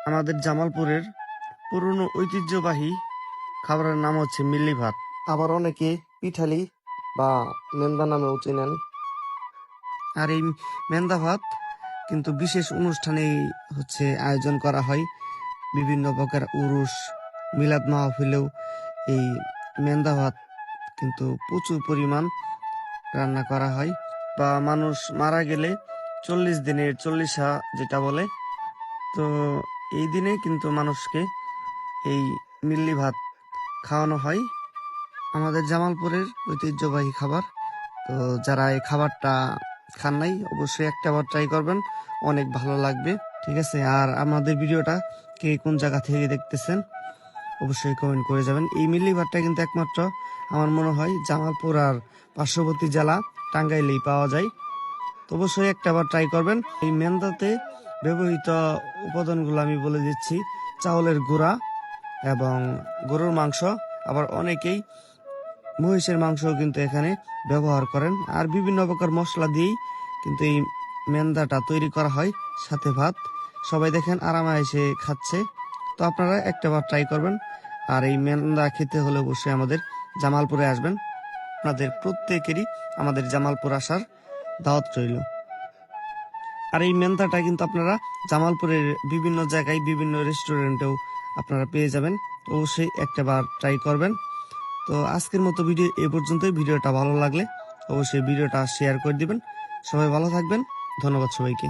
আমাদের জামালপুরের পুরনো ঐতিহ্যবাহী খাবারের নাম হচ্ছে মিল্লি ভাত। আবার অনেকে পিঠালি বা মেন্দা নামেও চেনেন। আর এই মেন্দা ভাত কিন্তু বিশেষ অনুষ্ঠানেই আয়োজন করা হয়। বিভিন্ন প্রকার উরুস, মিলাদ মাহফিলেও এই মেন্দা ভাত কিন্তু প্রচুর পরিমাণ রান্না করা হয়। বা মানুষ মারা গেলে 40 দিনের 40 যেটা বলে, তো এই দিনে কিন্তু মানুষকে এই মিল্লি ভাত খাওয়ানো হয়। আমাদের জামালপুরের ঐতিহ্যবাহী খাবার। তো যারা এই খাবারটা খান নাই অবশ্যই একটাবার ট্রাই করবেন, অনেক ভালো লাগবে। ঠিক আছে, আর আমাদের ভিডিওটা কে কোন জায়গা থেকে দেখতেছেন অবশ্যই কমেন্ট করে যাবেন। এই মিল্লি ভাতটা কিন্তু একমাত্র আমার মনে হয় জামালপুর আর পার্শ্ববর্তী জেলা টাঙ্গাইলেই পাওয়া যায়। তো অবশ্যই একটাবার ট্রাই করবেন। এই মেন্দাতে ব্যবহৃত উপাদানগুলো আমি বলে দিচ্ছি: চাউলের গুঁড়া এবং গরুর মাংস, আবার অনেকেই মহিষের মাংসও কিন্তু এখানে ব্যবহার করেন। আর বিভিন্ন প্রকার মশলা দিয়েই কিন্তু এই মেন্দাটা তৈরি করা হয়, সাথে ভাত। সবাই দেখেন আরামে এসে খাচ্ছে। তো আপনারা একটাবার ট্রাই করবেন। আর এই মেন্দা খেতে হলে অবশ্যই আমাদের জামালপুরে আসবেন। আপনাদের প্রত্যেকেরই আমাদের জামালপুর আসার দাওয়াত রইল। আর এই মেন্দাটা কিন্তু আপনারা জামালপুরের বিভিন্ন জায়গায় বিভিন্ন রেস্টুরেন্টেও আপনারা পেয়ে যাবেন। অবশ্যই একটাবার ট্রাই করবেন। তো আজকের মতো ভিডিও এ পর্যন্তই। ভিডিওটা ভালো লাগলে অবশ্যই ভিডিওটা শেয়ার করে দিবেন। সবাই ভালো থাকবেন। ধন্যবাদ সবাইকে।